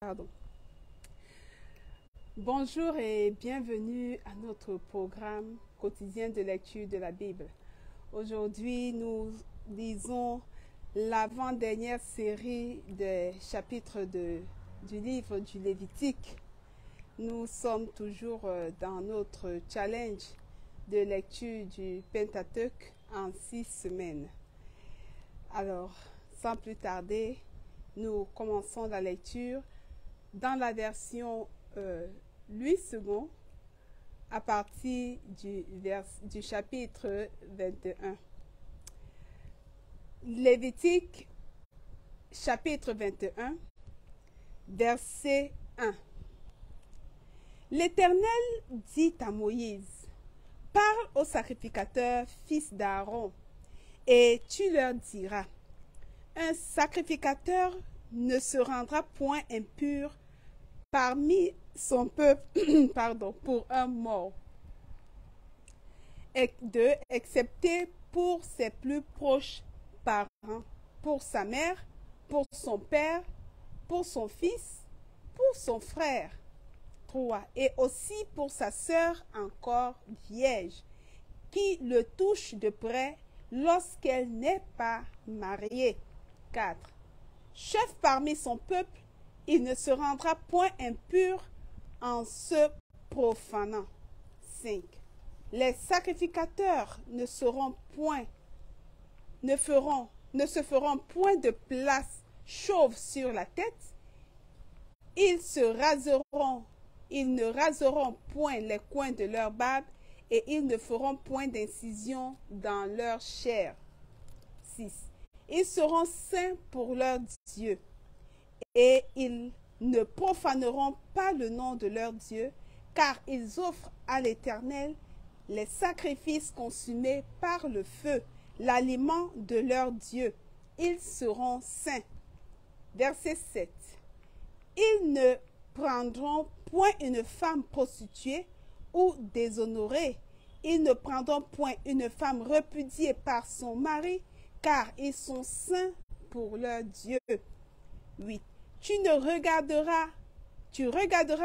Pardon. Bonjour et bienvenue à notre programme quotidien de lecture de la Bible. Aujourd'hui, nous lisons l'avant-dernière série des chapitres du livre du Lévitique. Nous sommes toujours dans notre challenge de lecture du Pentateuque en 6 semaines. Alors, sans plus tarder, nous commençons la lecture dans la version Louis II à partir du chapitre 21. Lévitique, chapitre 21, verset 1. L'Éternel dit à Moïse, « Parle aux sacrificateurs, fils d'Aaron, et tu leur diras, un sacrificateur ne se rendra point impur parmi son peuple pour un mort, excepté pour ses plus proches parents, pour sa mère, pour son père, pour son fils, pour son frère. 3. Et aussi pour sa sœur encore vierge, qui le touche de près lorsqu'elle n'est pas mariée. 4. Chef parmi son peuple, il ne se rendra point impur en se profanant. 5. Les sacrificateurs ne se feront point de place chauve sur la tête. Ils ne raseront point les coins de leur barbe et ils ne feront point d'incision dans leur chair. 6. Ils seront saints pour leur Dieu et ils ne profaneront pas le nom de leur Dieu, car ils offrent à l'Éternel les sacrifices consumés par le feu, l'aliment de leur Dieu. Ils seront saints. Verset 7. Ils ne prendront point une femme prostituée ou déshonorée. Ils ne prendront point une femme repudiée par son mari, car ils sont saints pour leur Dieu. 8. Tu regarderas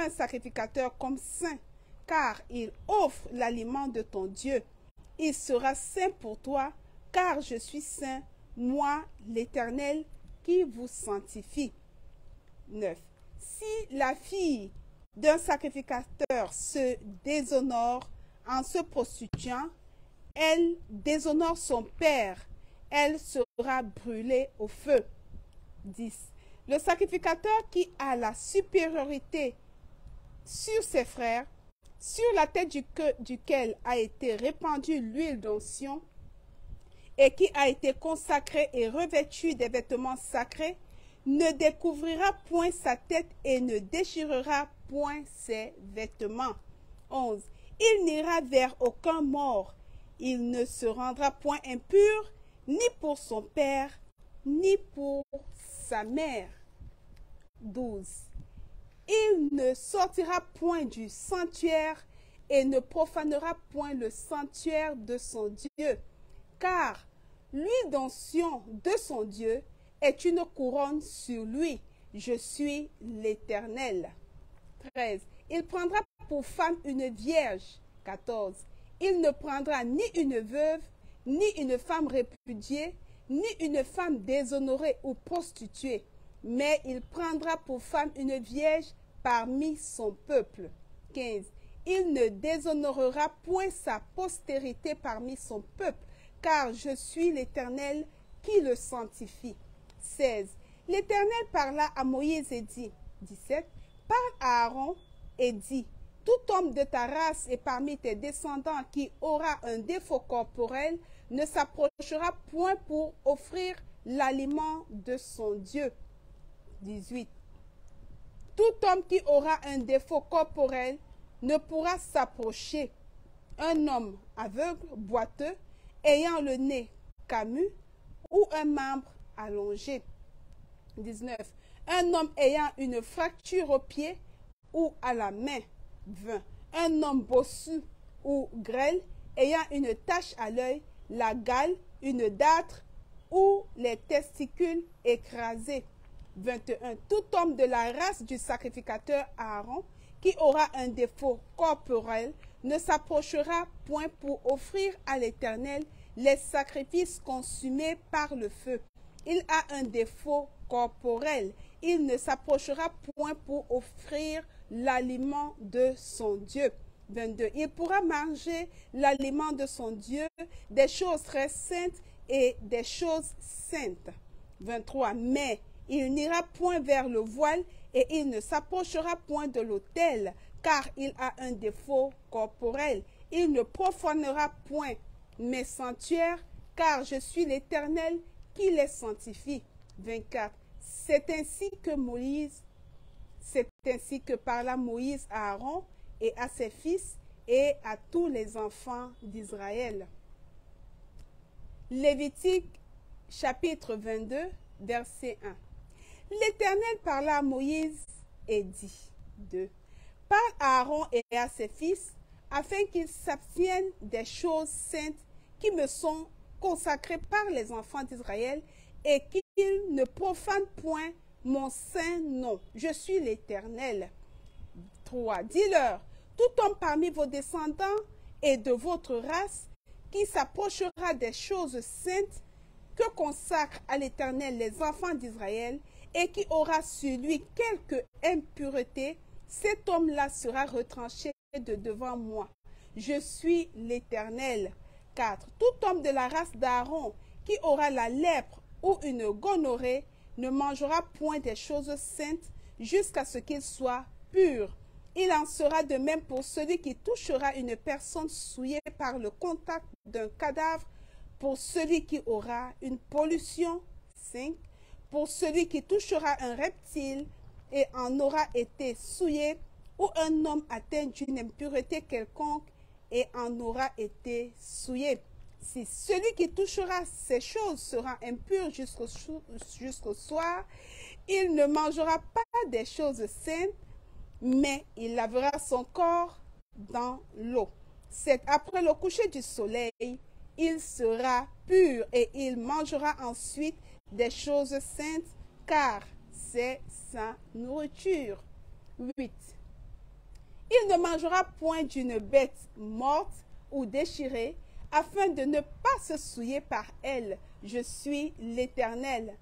un sacrificateur comme saint, car il offre l'aliment de ton Dieu. Il sera saint pour toi, car je suis saint, moi l'Éternel, qui vous sanctifie. 9. Si la fille d'un sacrificateur se déshonore en se prostituant, elle déshonore son père, elle sera brûlée au feu. 10. Le sacrificateur qui a la supériorité sur ses frères, sur la tête duquel a été répandue l'huile d'onction, et qui a été consacré et revêtu des vêtements sacrés, ne découvrira point sa tête et ne déchirera point ses vêtements. 11. Il n'ira vers aucun mort. Il ne se rendra point impur, ni pour son père, ni pour sa mère. 12. Il ne sortira point du sanctuaire et ne profanera point le sanctuaire de son Dieu, car l'huile d'onction de son Dieu est une couronne sur lui. Je suis l'Éternel. 13. Il prendra pour femme une vierge. 14. Il ne prendra ni une veuve, ni une femme répudiée, ni une femme déshonorée ou prostituée, mais il prendra pour femme une vierge parmi son peuple. 15. Il ne déshonorera point sa postérité parmi son peuple, car je suis l'Éternel qui le sanctifie. 16. L'Éternel parla à Moïse et dit, 17. Parle à Aaron et dit, tout homme de ta race et parmi tes descendants qui aura un défaut corporel ne s'approchera point pour offrir l'aliment de son Dieu. 18. Tout homme qui aura un défaut corporel ne pourra s'approcher. Un homme aveugle, boiteux, ayant le nez camus ou un membre allongé. 19. Un homme ayant une fracture au pied ou à la main. 20. Un homme bossu ou grêle ayant une tache à l'œil, la gale, une dartre ou les testicules écrasés. 21. Tout homme de la race du sacrificateur Aaron qui aura un défaut corporel ne s'approchera point pour offrir à l'Éternel les sacrifices consumés par le feu. Il a un défaut corporel. Il ne s'approchera point pour offrir l'aliment de son Dieu. 22. Il pourra manger l'aliment de son Dieu, des choses très saintes et des choses saintes. 23. Mais il n'ira point vers le voile et il ne s'approchera point de l'autel, car il a un défaut corporel. Il ne profanera point mes sanctuaires, car je suis l'Éternel qui les sanctifie. 24. C'est ainsi que parla Moïse à Aaron et à ses fils et à tous les enfants d'Israël. Lévitique chapitre 22, verset 1. L'Éternel parla à Moïse et dit, 2. Parle à Aaron et à ses fils, afin qu'ils s'abstiennent des choses saintes qui me sont consacrées par les enfants d'Israël, et qu'ils ne profanent point mon saint nom. Je suis l'Éternel. 3. Dis-leur, tout homme parmi vos descendants et de votre race qui s'approchera des choses saintes que consacrent à l'Éternel les enfants d'Israël et qui aura sur lui quelque impureté, cet homme-là sera retranché de devant moi. Je suis l'Éternel. 4. Tout homme de la race d'Aaron qui aura la lèpre ou une gonorrhée ne mangera point des choses saintes jusqu'à ce qu'il soit pur. Il en sera de même pour celui qui touchera une personne souillée par le contact d'un cadavre, pour celui qui aura une pollution. 5. Pour celui qui touchera un reptile et en aura été souillé, ou un homme atteint d'une impureté quelconque et en aura été souillé. 6. Celui qui touchera ces choses sera impur jusqu'au soir. Il ne mangera pas des choses saintes, mais il lavera son corps dans l'eau. 7. Après le coucher du soleil, il sera pur et il mangera ensuite des choses saintes, car c'est sa nourriture. 8. Il ne mangera point d'une bête morte ou déchirée, afin de ne pas se souiller par elle. Je suis l'Éternel.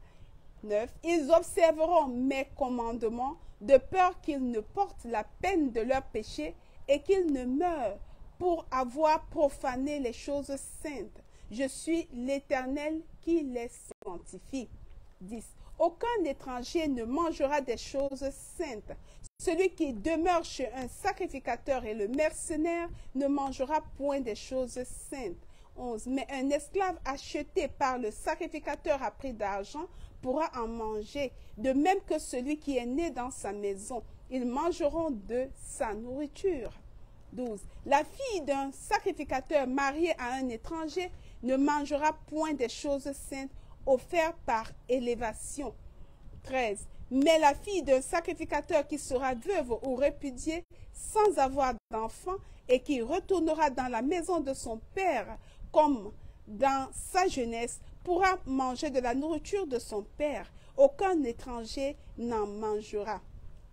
9. Ils observeront mes commandements, de peur qu'ils ne portent la peine de leur péché et qu'ils ne meurent pour avoir profané les choses saintes. Je suis l'Éternel qui les sanctifie. 10. Aucun étranger ne mangera des choses saintes. Celui qui demeure chez un sacrificateur et le mercenaire ne mangera point des choses saintes. 11. Mais un esclave acheté par le sacrificateur à prix d'argent pourra en manger, de même que celui qui est né dans sa maison. Ils mangeront de sa nourriture. 12. La fille d'un sacrificateur marié à un étranger ne mangera point des choses saintes offertes par élévation. 13. Mais la fille d'un sacrificateur qui sera veuve ou répudiée sans avoir d'enfant et qui retournera dans la maison de son père comme dans sa jeunesse pourra manger de la nourriture de son père. Aucun étranger n'en mangera.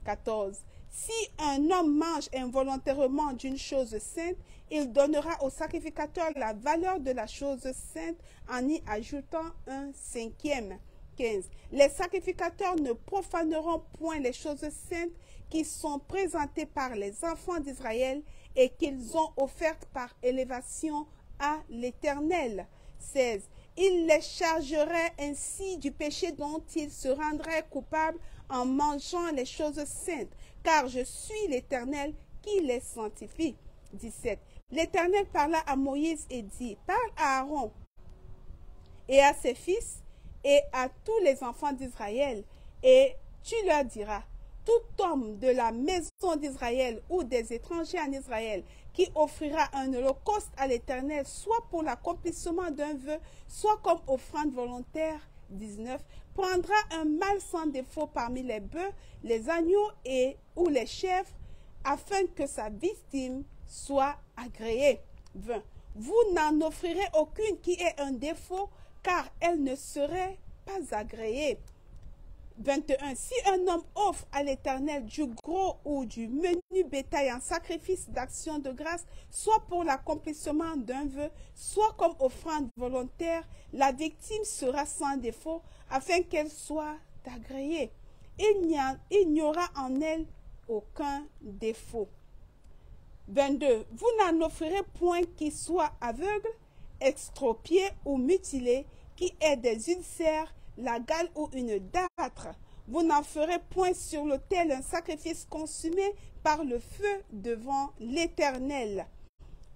14. Si un homme mange involontairement d'une chose sainte, il donnera au sacrificateur la valeur de la chose sainte en y ajoutant un cinquième. 15. Les sacrificateurs ne profaneront point les choses saintes qui sont présentées par les enfants d'Israël et qu'ils ont offertes par élévation à l'Éternel. 16. Il les chargerait ainsi du péché dont ils se rendraient coupables en mangeant les choses saintes, car je suis l'Éternel qui les sanctifie. 17. L'Éternel parla à Moïse et dit, parle à Aaron et à ses fils et à tous les enfants d'Israël, et tu leur diras, tout homme de la maison d'Israël ou des étrangers en Israël qui offrira un holocauste à l'Éternel, soit pour l'accomplissement d'un vœu, soit comme offrande volontaire, 19, prendra un mâle sans défaut parmi les bœufs, les agneaux ou les chèvres, afin que sa victime soit agréée. 20. Vous n'en offrirez aucune qui ait un défaut, car elle ne serait pas agréée. 21. Si un homme offre à l'Éternel du gros ou du menu bétail en sacrifice d'action de grâce, soit pour l'accomplissement d'un vœu, soit comme offrande volontaire, la victime sera sans défaut afin qu'elle soit agréée. Il n'y aura en elle aucun défaut. 22. Vous n'en offrirez point qui soit aveugle, extropié ou mutilé, qui ait des ulcères, la gale ou une dâtre. Vous n'en ferez point sur l'autel un sacrifice consumé par le feu devant l'Éternel.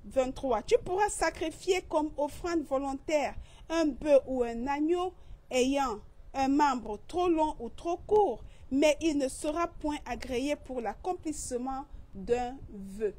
23. Tu pourras sacrifier comme offrande volontaire un bœuf ou un agneau ayant un membre trop long ou trop court, mais il ne sera point agréé pour l'accomplissement d'un vœu.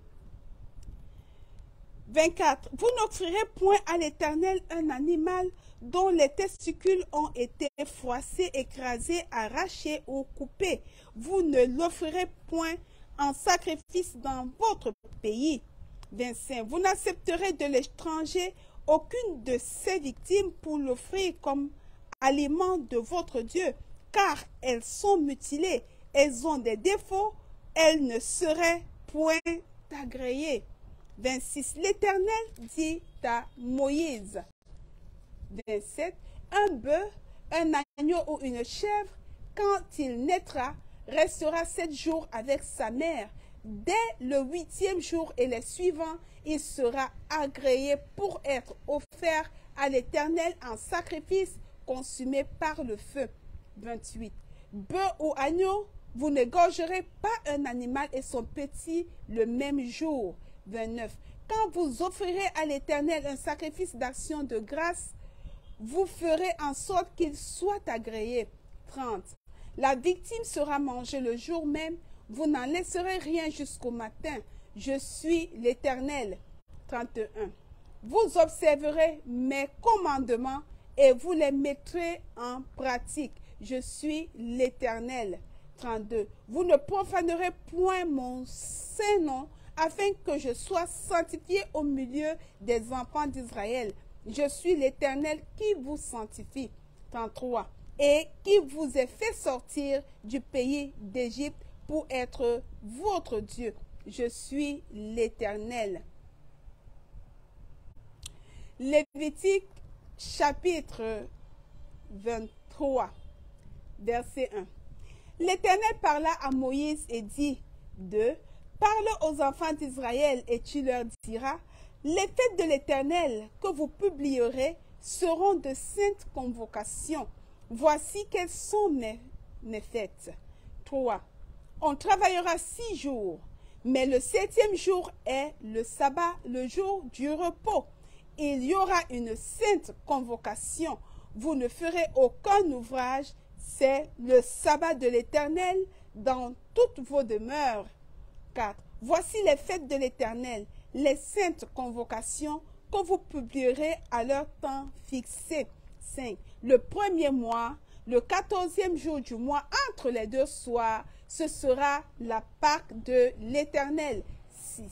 24. Vous n'offrirez point à l'Éternel un animal dont les testicules ont été froissés, écrasés, arrachés ou coupés. Vous ne l'offrirez point en sacrifice dans votre pays. 25. Vous n'accepterez de l'étranger aucune de ses victimes pour l'offrir comme aliment de votre Dieu, car elles sont mutilées, elles ont des défauts, elles ne seraient point agréées. 26. L'Éternel dit à Moïse. 27. Un bœuf, un agneau ou une chèvre, quand il naîtra, restera 7 jours avec sa mère. Dès le 8e jour et les suivants, il sera agréé pour être offert à l'Éternel en sacrifice consumé par le feu. 28. Bœuf ou agneau, vous n'égorgerez pas un animal et son petit le même jour. 29. Quand vous offrirez à l'Éternel un sacrifice d'action de grâce, vous ferez en sorte qu'il soit agréé. 30. La victime sera mangée le jour même, vous n'en laisserez rien jusqu'au matin. Je suis l'Éternel. 31. Vous observerez mes commandements et vous les mettrez en pratique. Je suis l'Éternel. 32. Vous ne profanerez point mon saint nom, afin que je sois sanctifié au milieu des enfants d'Israël. Je suis l'Éternel qui vous sanctifie. 33. Et qui vous ai fait sortir du pays d'Égypte pour être votre Dieu. Je suis l'Éternel. Lévitique chapitre 23, verset 1. L'Éternel parla à Moïse et dit, 2. Parle aux enfants d'Israël et tu leur diras, les fêtes de l'Éternel que vous publierez seront de saintes convocations. Voici quelles sont mes fêtes. 3. On travaillera 6 jours, mais le 7e jour est le sabbat, le jour du repos. Il y aura une sainte convocation. Vous ne ferez aucun ouvrage, c'est le sabbat de l'Éternel dans toutes vos demeures. 4. Voici les fêtes de l'Éternel, les saintes convocations que vous publierez à leur temps fixé. 5. Le 1er mois, le 14e jour du mois, entre les 2 soirs, ce sera la Pâque de l'Éternel. 6.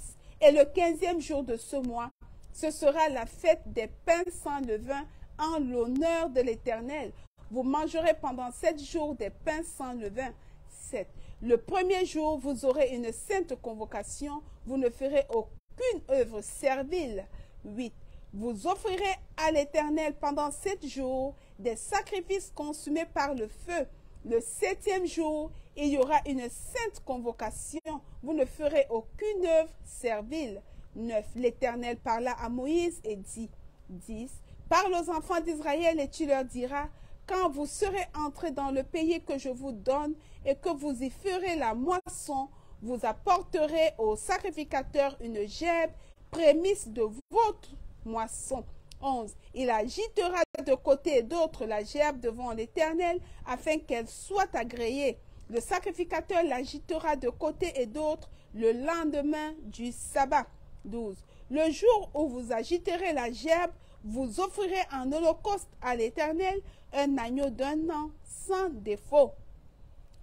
Et le 15e jour de ce mois, ce sera la fête des pains sans levain en l'honneur de l'Éternel. Vous mangerez pendant 7 jours des pains sans levain. 7. Le 1er jour, vous aurez une sainte convocation. Vous ne ferez aucune œuvre servile. 8. Vous offrirez à l'Éternel pendant 7 jours des sacrifices consumés par le feu. Le 7e jour, il y aura une sainte convocation. Vous ne ferez aucune œuvre servile. 9. L'Éternel parla à Moïse et dit, 10. Parle aux enfants d'Israël et tu leur diras, quand vous serez entrés dans le pays que je vous donne et que vous y ferez la moisson, vous apporterez au sacrificateur une gèbe, prémisse de votre moisson. 11. Il agitera de côté et d'autre la gerbe devant l'Éternel afin qu'elle soit agréée. Le sacrificateur l'agitera de côté et d'autre le lendemain du sabbat. 12. Le jour où vous agiterez la gerbe, vous offrirez en holocauste à l'Éternel un agneau d'1 an sans défaut.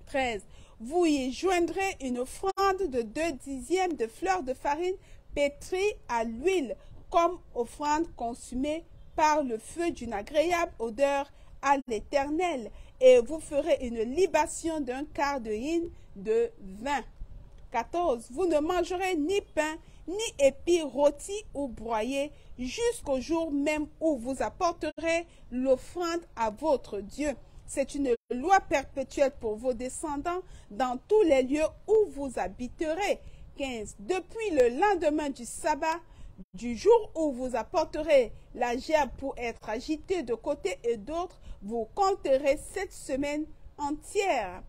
13. Vous y joindrez une offrande de 2 dixièmes de fleur de farine pétrie à l'huile comme offrande consumée par le feu d'une agréable odeur à l'Éternel. et vous ferez une libation d'un quart de hin de vin. 14. Vous ne mangerez ni pain, ni épis rôtis ou broyés, jusqu'au jour même où vous apporterez l'offrande à votre Dieu. C'est une loi perpétuelle pour vos descendants dans tous les lieux où vous habiterez. 15. Depuis le lendemain du sabbat, du jour où vous apporterez la gerbe pour être agitée de côté et d'autre, vous compterez 7 semaines entières.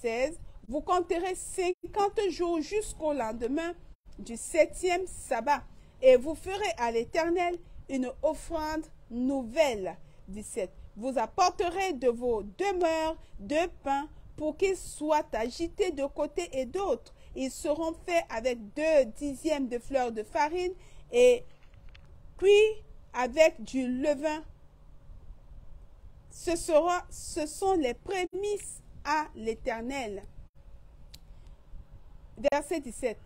16. Vous compterez 50 jours jusqu'au lendemain du 7e sabbat, et vous ferez à l'Éternel une offrande nouvelle. 17. Vous apporterez de vos demeures 2 pains pour qu'ils soient agités de côté et d'autre. Ils seront faits avec 2 dixièmes de fleurs de farine et cuits avec du levain. Ce sont les prémices à l'Éternel. Verset 17.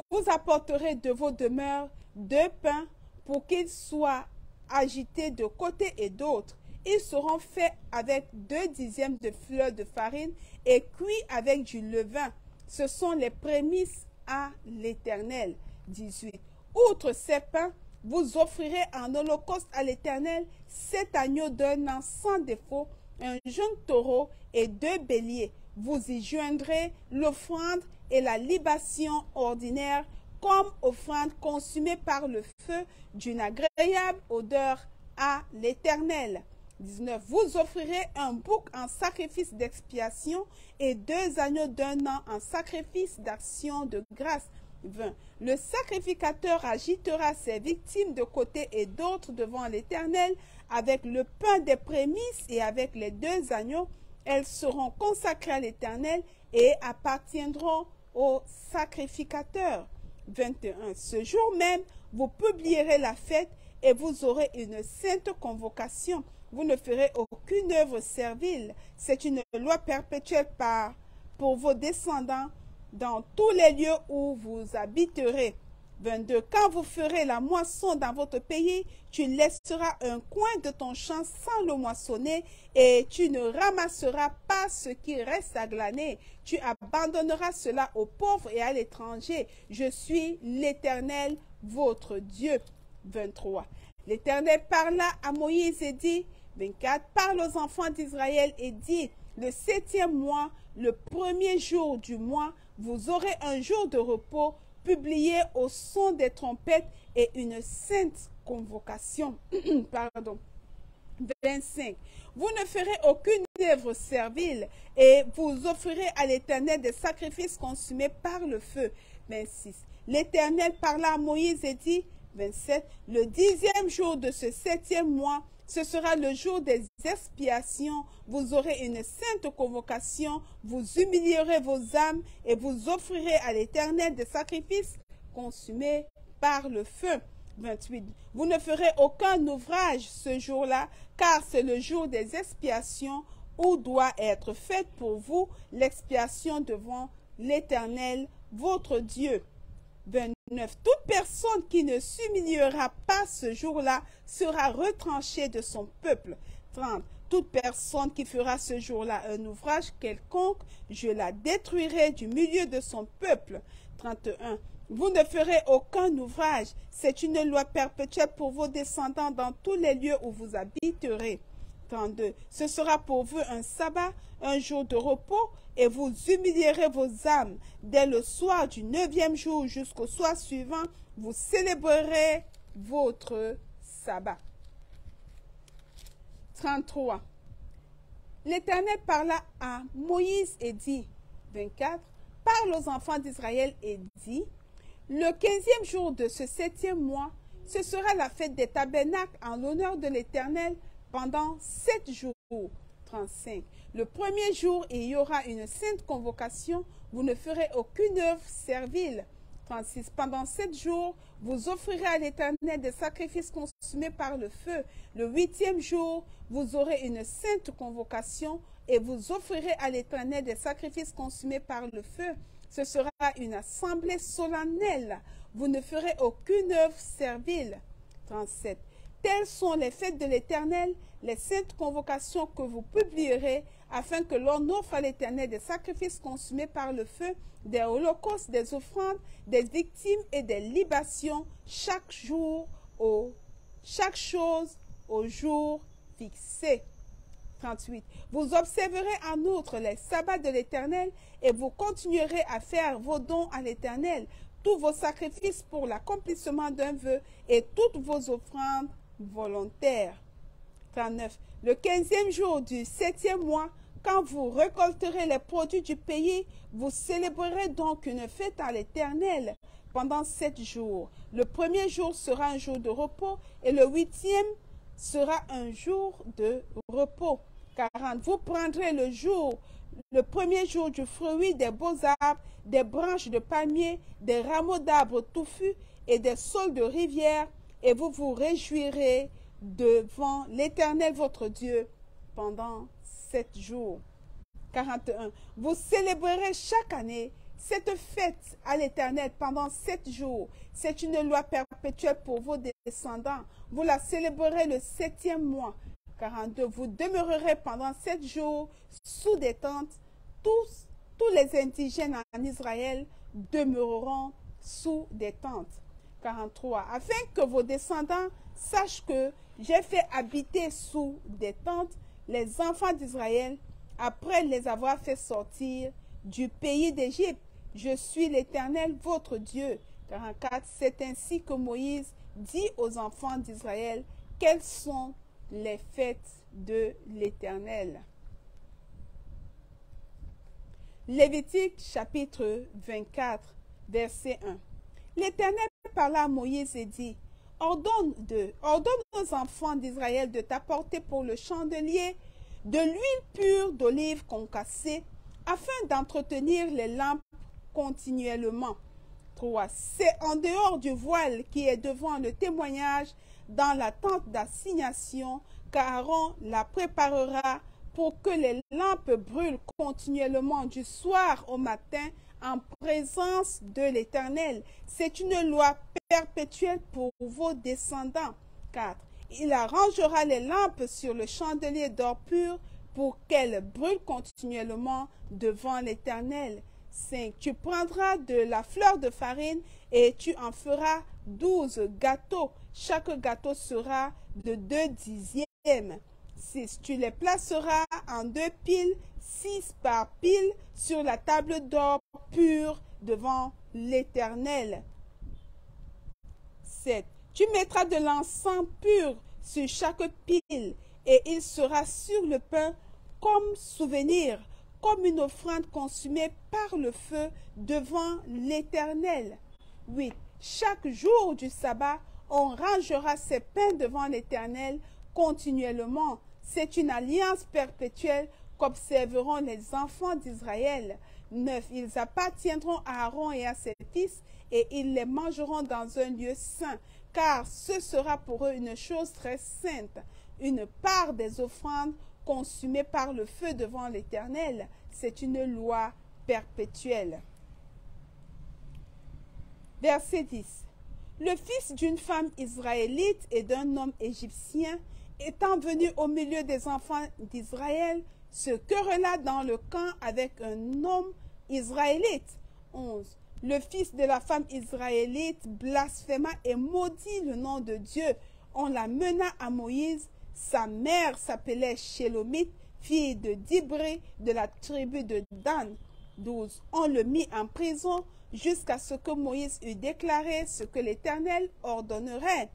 Vous apporterez de vos demeures 2 pains pour qu'ils soient agités de côté et d'autre. Ils seront faits avec 2 dixièmes de fleurs de farine et cuits avec du levain. Ce sont les prémices à l'Éternel. 18. Outre ces pains, vous offrirez en holocauste à l'Éternel 7 agneaux d'un an sans défaut, un jeune taureau et 2 béliers. Vous y joindrez l'offrande et la libation ordinaire comme offrande consumée par le feu d'une agréable odeur à l'Éternel. 19. Vous offrirez un bouc en sacrifice d'expiation et 2 agneaux d'un an en sacrifice d'action de grâce. 20. Le sacrificateur agitera ses victimes de côté et d'autre devant l'Éternel avec le pain des prémices et avec les 2 agneaux. Elles seront consacrées à l'Éternel et appartiendront au sacrificateur. 21. Ce jour même, vous publierez la fête et vous aurez une sainte convocation. Vous ne ferez aucune œuvre servile. C'est une loi perpétuelle pour vos descendants dans tous les lieux où vous habiterez. 22. Quand vous ferez la moisson dans votre pays, tu laisseras un coin de ton champ sans le moissonner et tu ne ramasseras pas ce qui reste à glaner. Tu abandonneras cela aux pauvres et à l'étranger. Je suis l'Éternel, votre Dieu. 23. L'Éternel parla à Moïse et dit, 24. Parle aux enfants d'Israël et dit, le 7e mois, le 1er jour du mois, vous aurez un jour de repos, publié au son des trompettes et une sainte convocation. Pardon. 25. Vous ne ferez aucune œuvre servile et vous offrirez à l'Éternel des sacrifices consumés par le feu. 26. L'Éternel parla à Moïse et dit, 27. Le 10e jour de ce 7e mois, ce sera le jour des expiations. Vous aurez une sainte convocation. Vous humilierez vos âmes et vous offrirez à l'Éternel des sacrifices consumés par le feu. 28. Vous ne ferez aucun ouvrage ce jour-là, car c'est le jour des expiations où doit être faite pour vous l'expiation devant l'Éternel, votre Dieu. 29. Toute personne qui ne s'humiliera pas ce jour-là sera retranchée de son peuple. 30. Toute personne qui fera ce jour-là un ouvrage quelconque, je la détruirai du milieu de son peuple. 31. Vous ne ferez aucun ouvrage. C'est une loi perpétuelle pour vos descendants dans tous les lieux où vous habiterez. 32. Ce sera pour vous un sabbat, un jour de repos, et vous humilierez vos âmes. Dès le soir du 9e jour jusqu'au soir suivant, vous célébrerez votre sabbat. 33. L'Éternel parla à Moïse et dit, 24. Parle aux enfants d'Israël et dit, le 15e jour de ce 7e mois, ce sera la fête des tabernacles en l'honneur de l'Éternel pendant 7 jours. 35. Le 1er jour, il y aura une sainte convocation. Vous ne ferez aucune œuvre servile. 36. Pendant 7 jours, vous offrirez à l'Éternel des sacrifices consumés par le feu. Le 8e jour, vous aurez une sainte convocation et vous offrirez à l'Éternel des sacrifices consumés par le feu. Ce sera une assemblée solennelle. Vous ne ferez aucune œuvre servile. 37. telles sont les fêtes de l'Éternel, les saintes convocations que vous publierez, afin que l'on offre à l'Éternel des sacrifices consumés par le feu, des holocaustes, des offrandes, des victimes et des libations, chaque chose au jour fixé. 38. Vous observerez en outre les sabbats de l'Éternel et vous continuerez à faire vos dons à l'Éternel, tous vos sacrifices pour l'accomplissement d'un vœu et toutes vos offrandes volontaires. 39. Le 15e jour du 7e mois, quand vous récolterez les produits du pays, vous célébrerez donc une fête à l'Éternel pendant 7 jours. Le premier jour sera un jour de repos et le 8e sera un jour de repos. 40. Vous prendrez le premier jour du fruit des beaux arbres, des branches de palmier, des rameaux d'arbres touffus et des saules de rivière, et vous vous réjouirez devant l'Éternel votre Dieu pendant 7 jours. 41. Vous célébrerez chaque année cette fête à l'Éternel pendant 7 jours. C'est une loi perpétuelle pour vos descendants. Vous la célébrerez le 7e mois. 42. Vous demeurerez pendant 7 jours sous des tentes. Tous les indigènes en Israël demeureront sous des tentes. 43. Afin que vos descendants sachent que j'ai fait habiter sous des tentes les enfants d'Israël après les avoir fait sortir du pays d'Égypte. Je suis l'Éternel, votre Dieu. 44. C'est ainsi que Moïse dit aux enfants d'Israël quelles sont les fêtes de l'Éternel. Lévitique chapitre 24, verset 1. L'Éternel parla à Moïse et dit, ordonne aux enfants d'Israël de t'apporter pour le chandelier de l'huile pure d'olive concassée, afin d'entretenir les lampes continuellement. 3. C'est en dehors du voile qui est devant le témoignage, dans la tente d'assignation, qu'Aaron la préparera pour que les lampes brûlent continuellement du soir au matin en présence de l'Éternel. C'est une loi perpétuelle pour vos descendants. 4. Il arrangera les lampes sur le chandelier d'or pur pour qu'elles brûlent continuellement devant l'Éternel. 5. Tu prendras de la fleur de farine et tu en feras 12 gâteaux. Chaque gâteau sera de 2 dixièmes. 6. Tu les placeras en 2 piles, 6 par pile, sur la table d'or pure devant l'Éternel. 7. Tu mettras de l'encens pur sur chaque pile, et il sera sur le pain comme souvenir, comme une offrande consumée par le feu devant l'Éternel. 8. Chaque jour du sabbat, on rangera ses pains devant l'Éternel continuellement. C'est une alliance perpétuelle qu'observeront les enfants d'Israël. 9. Ils appartiendront à Aaron et à ses fils, et ils les mangeront dans un lieu saint, car ce sera pour eux une chose très sainte, une part des offrandes consumées par le feu devant l'Éternel. C'est une loi perpétuelle. Verset 10. Le fils d'une femme israélite et d'un homme égyptien, étant venu au milieu des enfants d'Israël, se querella dans le camp avec un homme israélite. 11. Le fils de la femme israélite blasphéma et maudit le nom de Dieu. On la mena à Moïse. Sa mère s'appelait Shélomith, fille de Dibré, de la tribu de Dan. 12. On le mit en prison jusqu'à ce que Moïse eût déclaré ce que l'Éternel ordonnerait.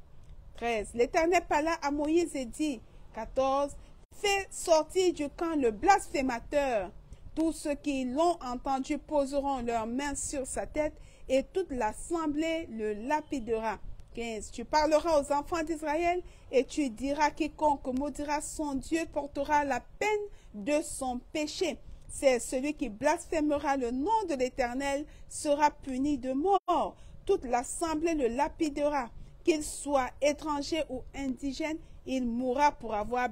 13. L'Éternel parla à Moïse et dit, 14. Fais sortir du camp le blasphémateur. Tous ceux qui l'ont entendu poseront leurs mains sur sa tête, et toute l'assemblée le lapidera. 15. Tu parleras aux enfants d'Israël, et tu diras, quiconque maudira son Dieu portera la peine de son péché. C'est celui qui blasphémera le nom de l'Éternel sera puni de mort. Toute l'assemblée le lapidera. Qu'il soit étranger ou indigène, il mourra pour avoir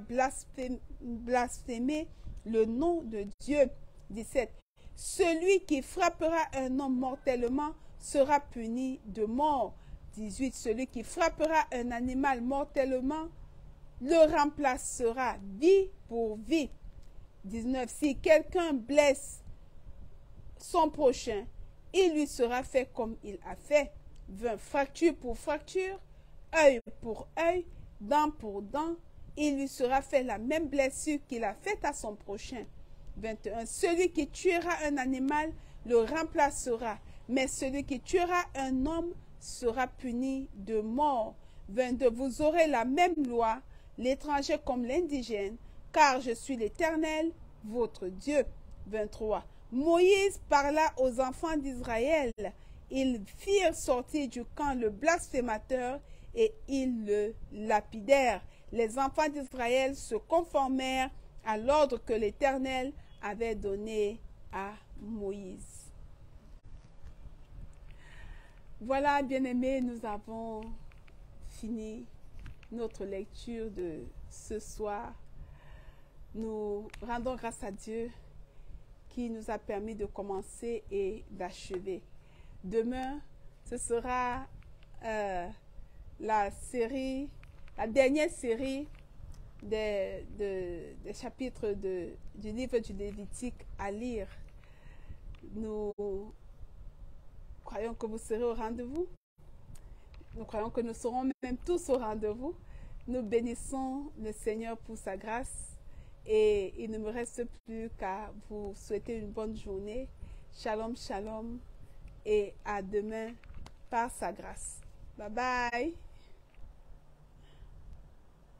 blasphémé le nom de Dieu. 17. Celui qui frappera un homme mortellement sera puni de mort. 18. Celui qui frappera un animal mortellement le remplacera vie pour vie. 19. Si quelqu'un blesse son prochain, il lui sera fait comme il a fait. 20. Fracture pour fracture, œil pour œil, dent pour dent, il lui sera fait la même blessure qu'il a faite à son prochain. 21. Celui qui tuera un animal le remplacera, mais celui qui tuera un homme sera puni de mort. 22. Vous aurez la même loi, l'étranger comme l'indigène, car je suis l'Éternel, votre Dieu. 23. Moïse parla aux enfants d'Israël. Ils firent sortir du camp le blasphémateur et ils le lapidèrent. Les enfants d'Israël se conformèrent à l'ordre que l'Éternel avait donné à Moïse. Voilà, bien-aimés, nous avons fini notre lecture de ce soir. Nous rendons grâce à Dieu qui nous a permis de commencer et d'achever. Demain, ce sera la dernière série des chapitres du livre du Lévitique à lire. Nous croyons que vous serez au rendez-vous. Nous croyons que nous serons même tous au rendez-vous. Nous bénissons le Seigneur pour sa grâce et il ne me reste plus qu'à vous souhaiter une bonne journée. Shalom, shalom et à demain par sa grâce. Bye bye.